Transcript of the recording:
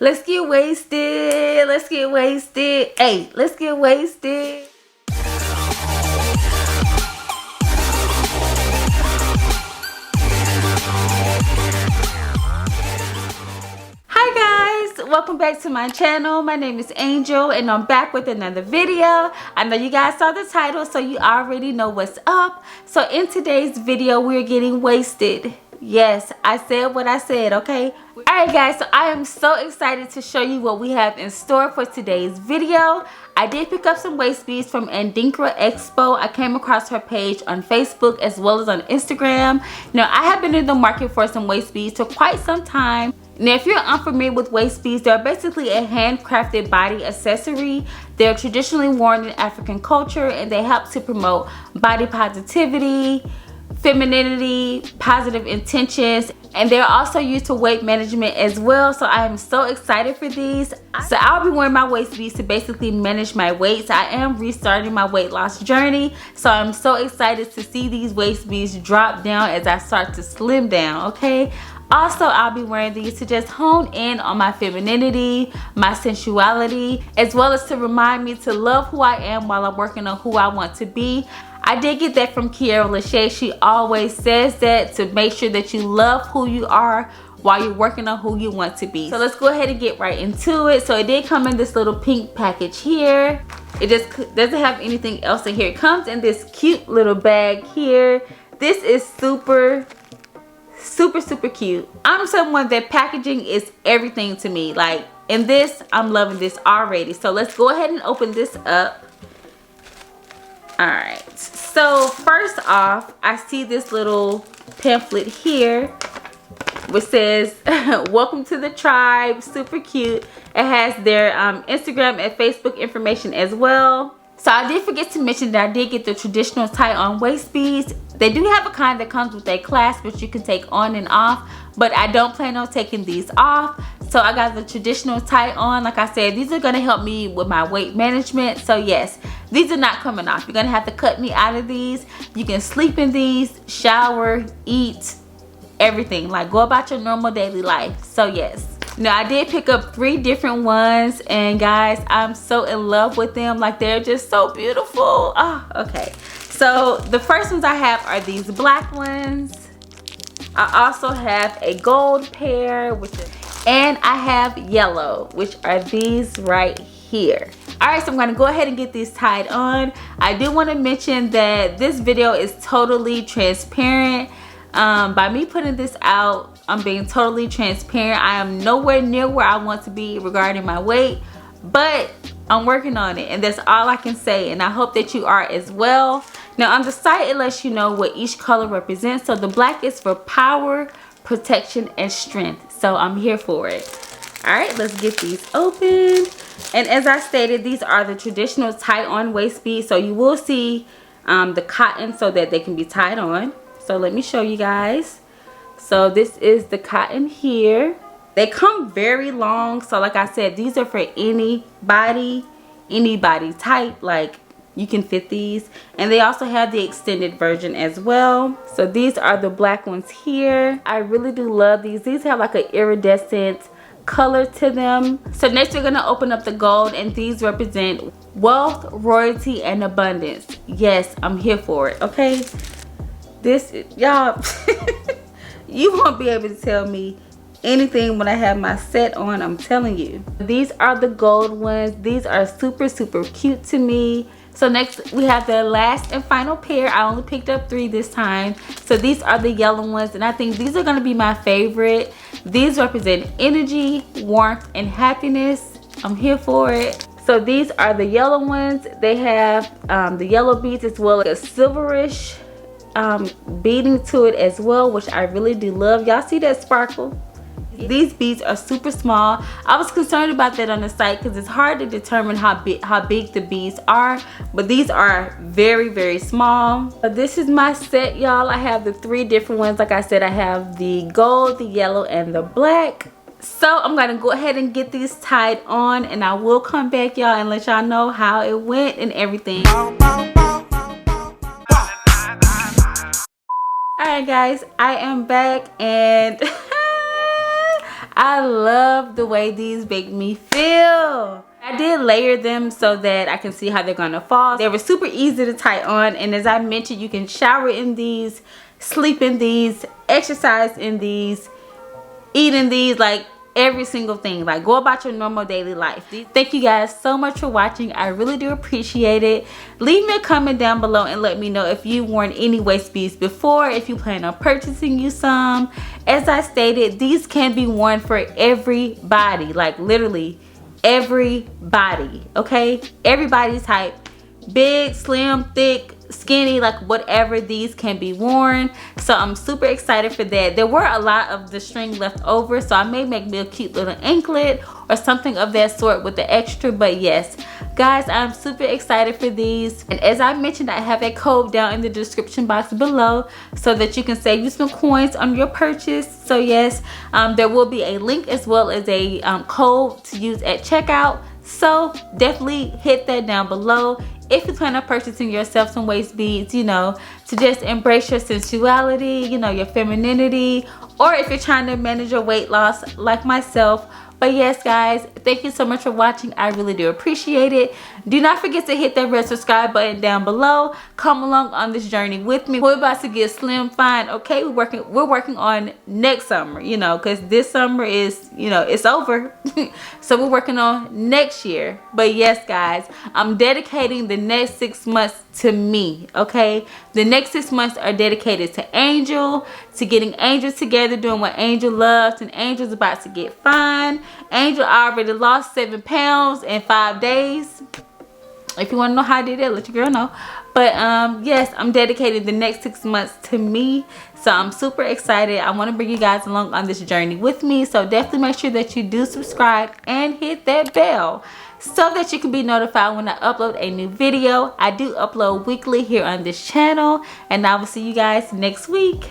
Let's get wasted. Let's get wasted. Hey, let's get wasted. Hi guys, welcome back to my channel. My name is Angel and I'm back with another video. I know you guys saw the title, so you already know what's up. So in today's video, we're getting wasted. Yes, I said what I said, okay? Alright guys, so I am so excited to show you what we have in store for today's video. I did pick up some waist beads from Adinkra Expo. I came across her page on Facebook as well as on Instagram. Now, I have been in the market for some waist beads for quite some time. Now, if you're unfamiliar with waist beads, they're basically a handcrafted body accessory. They're traditionally worn in African culture and they help to promote body positivity, femininity, positive intentions, and they're also used for weight management as well. So I am so excited for these. So I'll be wearing my waist beads to basically manage my weight. So I am restarting my weight loss journey, so I'm so excited to see these waist beads drop down as I start to slim down, okay? Also, I'll be wearing these to just hone in on my femininity, my sensuality, as well as to remind me to love who I am while I'm working on who I want to be. I did get that from Kiara Lachey. She always says that, to make sure that you love who you are while you're working on who you want to be. So let's go ahead and get right into it. So it did come in this little pink package here. It just doesn't have anything else in here. It comes in this cute little bag here. This is super cute. I'm someone that packaging is everything to me. Like, in this, I'm loving this already. So let's go ahead and open this up. Alright, so first off, I see this little pamphlet here which says welcome to the tribe. Super cute. It has their Instagram and Facebook information as well. So I did forget to mention that I did get the traditional tie-on waist beads. They do have a kind that comes with a clasp which you can take on and off, but I don't plan on taking these off. So I got the traditional tie-on. Like I said, these are going to help me with my weight management. So yes, these are not coming off. You're going to have to cut me out of these. You can sleep in these, shower, eat, everything. Like, go about your normal daily life. So yes. Now, I did pick up 3 different ones, and guys, I'm so in love with them. Like, they're just so beautiful. Oh, okay. So the first ones I have are these black ones. I also have a gold pair, and I have yellow, which are these right here. All right, so I'm gonna go ahead and get these tied on. I do want to mention that this video is totally transparent. By me putting this out, I'm being totally transparent. I am nowhere near where I want to be regarding my weight, but I'm working on it, and that's all I can say, and I hope that you are as well. Now, on the site, it lets you know what each color represents. So the black is for power, protection, and strength. So I'm here for it. All right, let's get these open. And as I stated, these are the traditional tie-on waist beads. So you will see the cotton so that they can be tied on. So let me show you guys. So this is the cotton here. They come very long. So like I said, these are for any body type. Like, you can fit these. And they also have the extended version as well. So these are the black ones here. I really do love these. These have like an iridescent color to them. So next we're going to open up the gold, and these represent wealth, royalty, and abundance. Yes, I'm here for it, okay? This, y'all, you won't be able to tell me anything when I have my set on, I'm telling you. These are the gold ones. These are super cute to me. So next we have the last and final pair. I only picked up 3 this time. So these are the yellow ones, and I think these are going to be my favorite. These represent energy, warmth, and happiness. I'm here for it. So these are the yellow ones. They have the yellow beads as well as silverish beading to it as well, which I really do love. Y'all see that sparkle? These beads are super small. I was concerned about that on the site because it's hard to determine how big the beads are, but these are very small. But this is my set, y'all. I have the 3 different ones. Like I said, I have the gold, the yellow, and the black. So I'm gonna go ahead and get these tied on, and I will come back, y'all, and let y'all know how it went and everything. Alright guys, I am back, and I love the way these make me feel. I did layer them so that I can see how they're gonna fall. They were super easy to tie on, and as I mentioned, you can shower in these, sleep in these, exercise in these, eat in these, like every single thing. Like, go about your normal daily life. Thank you guys so much for watching. I really do appreciate it. Leave me a comment down below and let me know if you worn any waist beads before, if you plan on purchasing you some. As I stated, these can be worn for everybody, like literally everybody, okay? Everybody's type, big, slim, thick, skinny, like whatever, these can be worn. So I'm super excited for that. There were a lot of the string left over, so I may make me a cute little anklet or something of that sort with the extra. But yes guys, I'm super excited for these, and as I mentioned, I have a code down in the description box below so that you can save you some coins on your purchase. So yes, there will be a link as well as a code to use at checkout, so definitely hit that down below if you plan on purchasing yourself some waist beads, you know, to just embrace your sensuality, you know, your femininity, or if you're trying to manage your weight loss like myself. But yes guys, thank you so much for watching. I really do appreciate it. Do not forget to hit that red subscribe button down below. Come along on this journey with me. We're about to get slim fine, okay? We're working on next summer, you know, because this summer is, you know, it's over. So we're working on next year. But yes guys, I'm dedicating the next 6 months to me, okay? The next 6 months are dedicated to Angel, to getting Angel together, doing what Angel loves, and Angel's about to get fine. Angel already lost 7 pounds in 5 days. If you want to know how I did it, let your girl know. But yes, I'm dedicating the next 6 months to me, so I'm super excited. I want to bring you guys along on this journey with me, so definitely make sure that you do subscribe and hit that bell so that you can be notified when I upload a new video. I do upload weekly here on this channel, and I will see you guys next week.